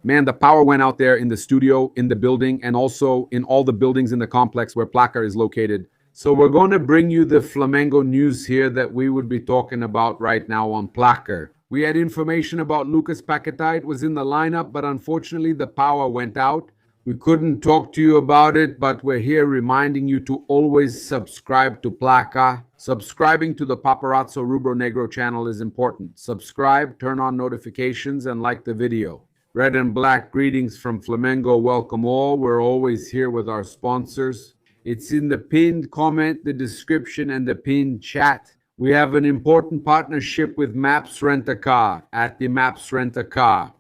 Man, the power went out there in the studio, in the building, and also in all the buildings in the complex where Placar is located. So we're going to bring you the Flamengo news here that we would be talking about right now on Placar. We had information about Lucas Paquetá. It was in the lineup, but unfortunately the power went out. We couldn't talk to you about it, but we're here reminding you to always subscribe to Placa. Subscribing to the Paparazzo Rubro-Negro channel is important. Subscribe, turn on notifications, and like the video. Red and black greetings from Flamengo. Welcome all. We're always here with our sponsors. It's in the pinned comment, the description, and the pinned chat. We have an important partnership with Maps Rent a Car at the Maps Rent a Car.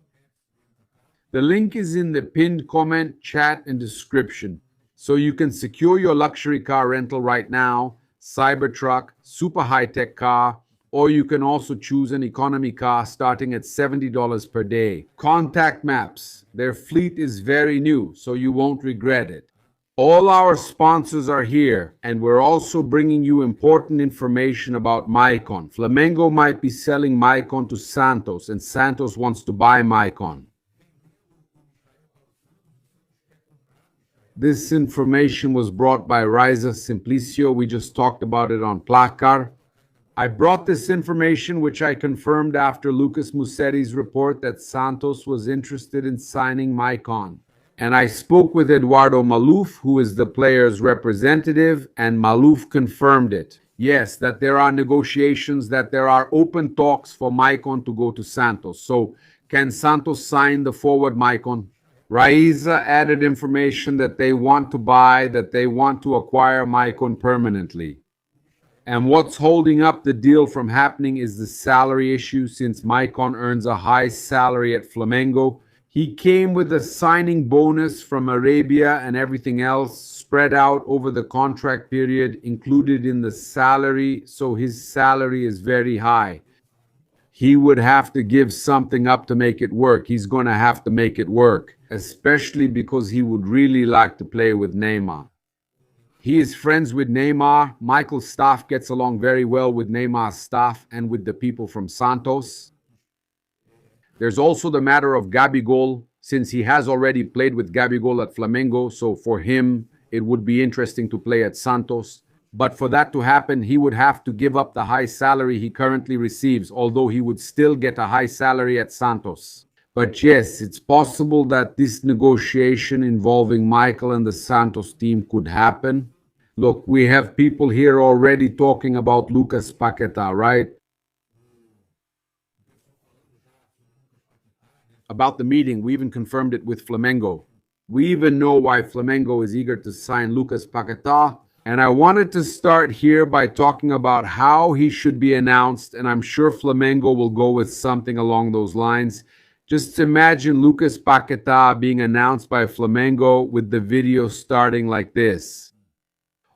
The link is in the pinned comment, chat, and description. So you can secure your luxury car rental right now, Cybertruck, super high-tech car, or you can also choose an economy car starting at $70 per day. Contact Maps. Their fleet is very new, so you won't regret it. All our sponsors are here, and we're also bringing you important information about Maikon. Flamengo might be selling Maikon to Santos, and Santos wants to buy Maikon. This information was brought by Riza Simplicio. We just talked about it on Placar. I brought this information, which I confirmed after Lucas Mussetti's report that Santos was interested in signing Maikon. And I spoke with Eduardo Maluf, who is the player's representative, and Maluf confirmed it. Yes, that there are negotiations, that there are open talks for Maikon to go to Santos. So can Santos sign the forward Maikon? Raiza added information that they want to buy, that they want to acquire Maikon permanently. And what's holding up the deal from happening is the salary issue, since Maikon earns a high salary at Flamengo. He came with a signing bonus from Arabia and everything else spread out over the contract period included in the salary, so his salary is very high. He would have to give something up to make it work. He's going to have to make it work, especially because he would really like to play with Neymar. He is friends with Neymar. Michael's staff gets along very well with Neymar's staff and with the people from Santos. There's also the matter of Gabigol, since he has already played with Gabigol at Flamengo, so for him, it would be interesting to play at Santos. But for that to happen, he would have to give up the high salary he currently receives, although he would still get a high salary at Santos. But yes, it's possible that this negotiation involving Michael and the Santos team could happen. Look, we have people here already talking about Lucas Paquetá, right? About the meeting, we even confirmed it with Flamengo. We even know why Flamengo is eager to sign Lucas Paquetá. And I wanted to start here by talking about how he should be announced, and I'm sure Flamengo will go with something along those lines. Just imagine Lucas Paquetá being announced by Flamengo with the video starting like this.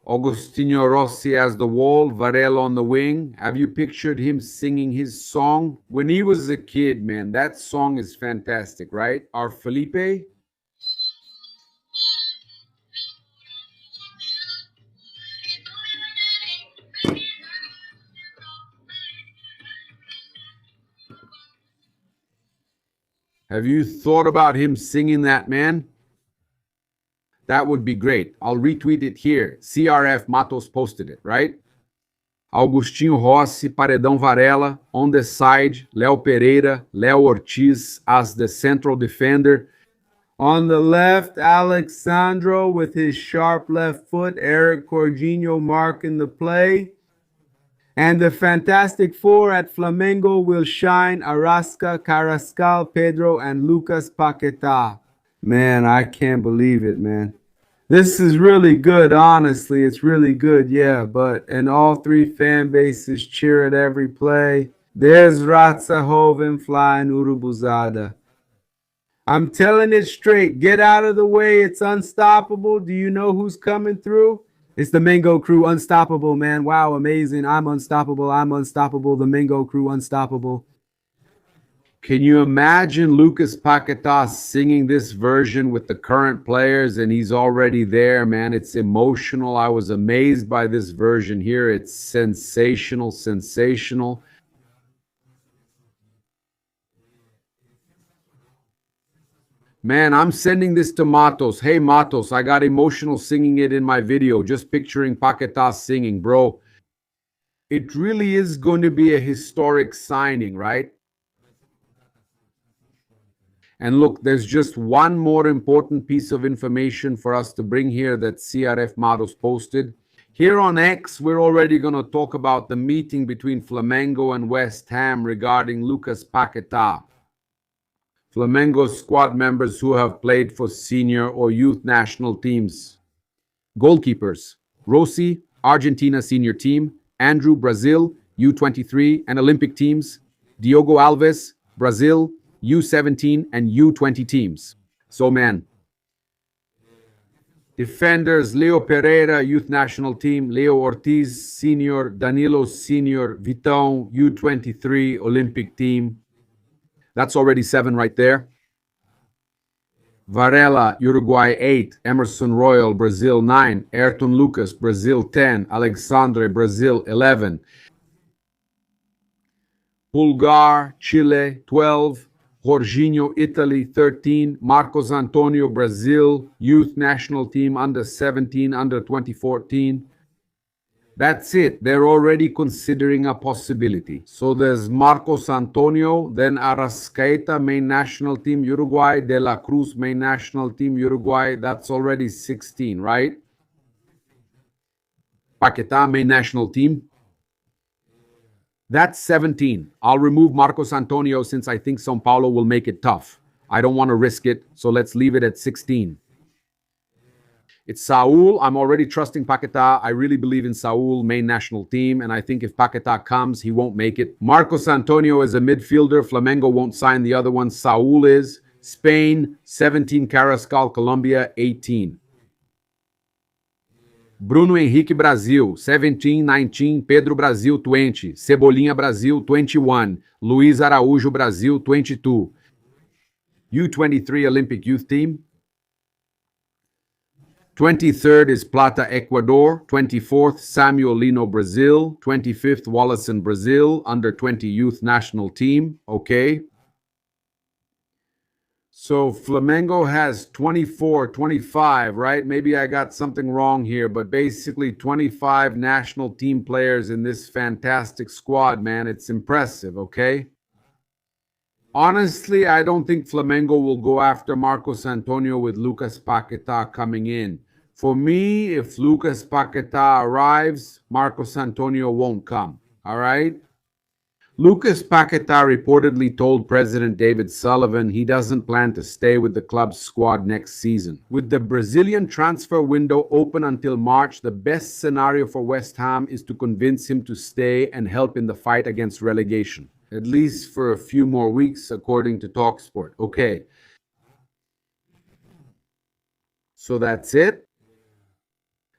Agostinho Rossi as the wall, Varela on the wing. Have you pictured him singing his song? When he was a kid, man, that song is fantastic, right? Our Felipe? Have you thought about him singing that, man? That would be great. I'll retweet it here. CRF Matos posted it, right? Augustinho Rossi, Paredão Varela, on the side, Léo Pereira, Léo Ortiz as the central defender. On the left, Alexandro with his sharp left foot, Eric Corginho marking the play. And the Fantastic Four at Flamengo will shine Arrasca, Carrascal, Pedro, and Lucas Paquetá. Man, I can't believe it, man. This is really good, honestly. It's really good, yeah. But and all three fan bases cheer at every play. There's Ratzahoven flying Urubuzada. I'm telling it straight. Get out of the way. It's unstoppable. Do you know who's coming through? It's the Mango Crew, unstoppable, man. Wow, amazing. I'm unstoppable. I'm unstoppable. The Mango Crew, unstoppable. Can you imagine Lucas Paquetá singing this version with the current players, and he's already there, man? It's emotional. I was amazed by this version here. It's sensational, sensational. Man, I'm sending this to Matos. Hey, Matos, I got emotional singing it in my video, just picturing Paquetá singing, bro. It really is going to be a historic signing, right? And look, there's just one more important piece of information for us to bring here that CRF Matos posted. Here on X, we're already going to talk about the meeting between Flamengo and West Ham regarding Lucas Paquetá. Flamengo squad members who have played for senior or youth national teams. Goalkeepers: Rossi, Argentina senior team; Andrew, Brazil, U23 and Olympic teams; Diogo Alves, Brazil, U17 and U20 teams. So, man. Defenders: Leo Pereira, youth national team; Leo Ortiz, senior; Danilo, senior; Vitão, U23, Olympic team. That's already 7 right there. Varela, Uruguay 8, Emerson Royal, Brazil 9, Ayrton Lucas, Brazil 10, Alexandre, Brazil 11, Pulgar, Chile 12, Jorginho, Italy 13, Marcos Antonio, Brazil, youth national team under 17, under 2014. That's it. They're already considering a possibility. So there's Marcos Antonio, then Arrascaeta, main national team, Uruguay, De La Cruz, main national team, Uruguay. That's already 16, right? Paquetá, main national team. That's 17. I'll remove Marcos Antonio since I think São Paulo will make it tough. I don't want to risk it, so let's leave it at 16. It's Saul. I'm already trusting Paquetá. I really believe in Saul, main national team, and I think if Paquetá comes, he won't make it. Marcos Antonio is a midfielder. Flamengo won't sign the other one. Saul is. Spain, 17, Carrascal, Colombia, 18. Bruno Henrique, Brazil, 17, 19, Pedro, Brazil, 20, Cebolinha, Brazil, 21, Luiz Araújo, Brazil, 22. U23 Olympic youth team. 23rd is Plata, Ecuador. 24th, Samuel Lino, Brazil. 25th, Wallison, Brazil, under 20 youth national team. Okay. So Flamengo has 24, 25, right? Maybe I got something wrong here, but basically 25 national team players in this fantastic squad, man. It's impressive, okay? Honestly, I don't think Flamengo will go after Marcos Antonio with Lucas Paquetá coming in. For me, if Lucas Paquetá arrives, Marcos Antonio won't come, all right? Lucas Paquetá reportedly told President David Sullivan he doesn't plan to stay with the club's squad next season. With the Brazilian transfer window open until March, the best scenario for West Ham is to convince him to stay and help in the fight against relegation. At least for a few more weeks, according to TalkSport. Okay. So that's it.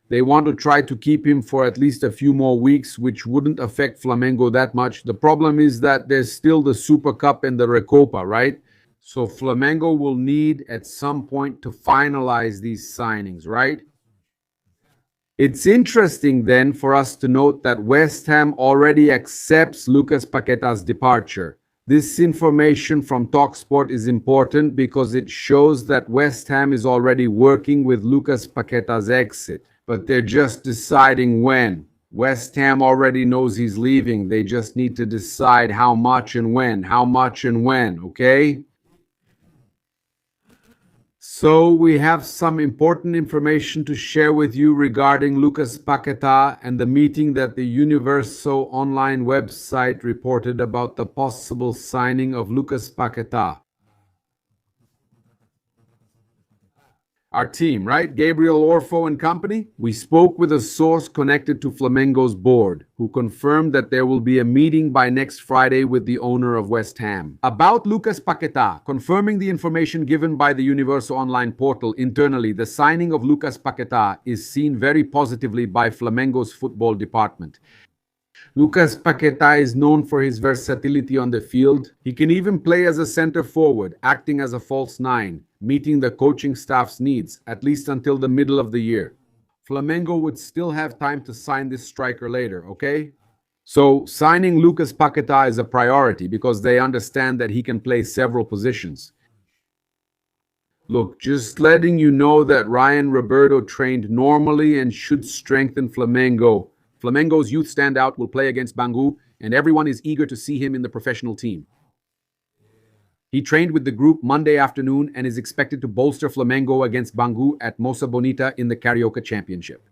They want to try to keep him for at least a few more weeks, which wouldn't affect Flamengo that much. The problem is that there's still the Super Cup and the Recopa, right? So Flamengo will need at some point to finalize these signings, right? It's interesting then for us to note that West Ham already accepts Lucas Paquetá's departure. This information from TalkSport is important because it shows that West Ham is already working with Lucas Paquetá's exit. But they're just deciding when. West Ham already knows he's leaving. They just need to decide how much and when, okay? So we have some important information to share with you regarding Lucas Paquetá and the meeting that the Universo online website reported about the possible signing of Lucas Paquetá. Our team, right? Gabriel Orfo and company. We spoke with a source connected to Flamengo's board, who confirmed that there will be a meeting by next Friday with the owner of West Ham. About Lucas Paquetá, confirming the information given by the Universo online portal internally, the signing of Lucas Paquetá is seen very positively by Flamengo's football department. Lucas Paquetá is known for his versatility on the field. He can even play as a center forward, acting as a false nine, meeting the coaching staff's needs, at least until the middle of the year. Flamengo would still have time to sign this striker later, okay? So signing Lucas Paquetá is a priority because they understand that he can play several positions. Look, just letting you know that Ryan Roberto trained normally and should strengthen Flamengo. Flamengo's youth standout will play against Bangu, and everyone is eager to see him in the professional team. He trained with the group Monday afternoon and is expected to bolster Flamengo against Bangu at Moça Bonita in the Carioca Championship.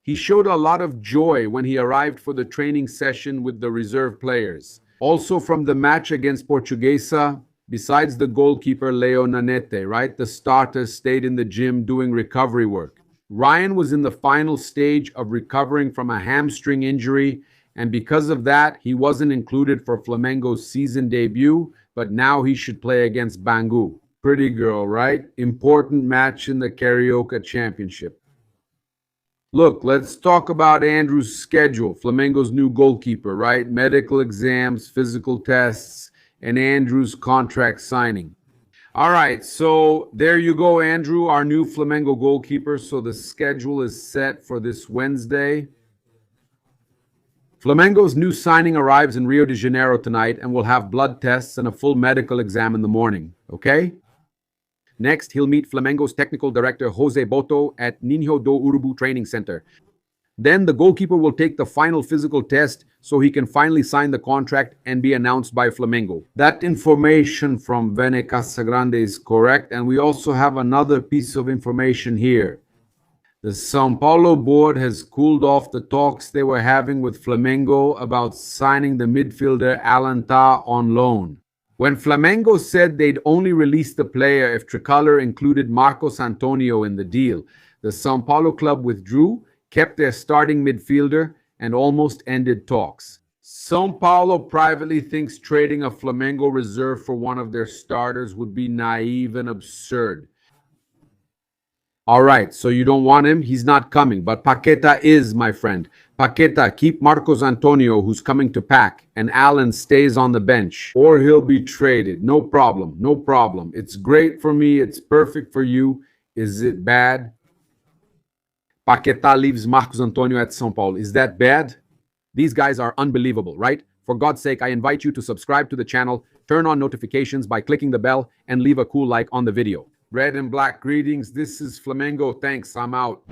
He showed a lot of joy when he arrived for the training session with the reserve players. Also from the match against Portuguesa, besides the goalkeeper Leo Nanete, right? The starters stayed in the gym doing recovery work. Ryan was in the final stage of recovering from a hamstring injury, and because of that, he wasn't included for Flamengo's season debut, but now he should play against Bangu. Pretty girl, right? Important match in the Carioca Championship. Look, let's talk about Andrew's schedule, Flamengo's new goalkeeper, right? Medical exams, physical tests, and Andrew's contract signing. All right, so there you go, Andrew, our new Flamengo goalkeeper. So the schedule is set for this Wednesday. Flamengo's new signing arrives in Rio de Janeiro tonight and will have blood tests and a full medical exam in the morning, okay? Next, he'll meet Flamengo's technical director Jose Boto at Ninho do Urubu Training Center. Then the goalkeeper will take the final physical test so he can finally sign the contract and be announced by Flamengo. That information from Vene Casagrande is correct, and we also have another piece of information here. The São Paulo board has cooled off the talks they were having with Flamengo about signing the midfielder Alantá on loan. When Flamengo said they'd only release the player if Tricolor included Marcos Antonio in the deal, the São Paulo club withdrew, kept their starting midfielder, and almost ended talks. São Paulo privately thinks trading a Flamengo reserve for one of their starters would be naive and absurd. All right, so you don't want him? He's not coming. But Paquetá is, my friend. Paquetá, keep Marcos Antonio, who's coming to pack, and Alan stays on the bench. Or he'll be traded. No problem, no problem. It's great for me. It's perfect for you. Is it bad? Paquetá leaves Marcos Antonio at São Paulo. Is that bad? These guys are unbelievable, right? For God's sake, I invite you to subscribe to the channel, turn on notifications by clicking the bell, and leave a cool like on the video. Red and black greetings. This is Flamengo. Thanks. I'm out.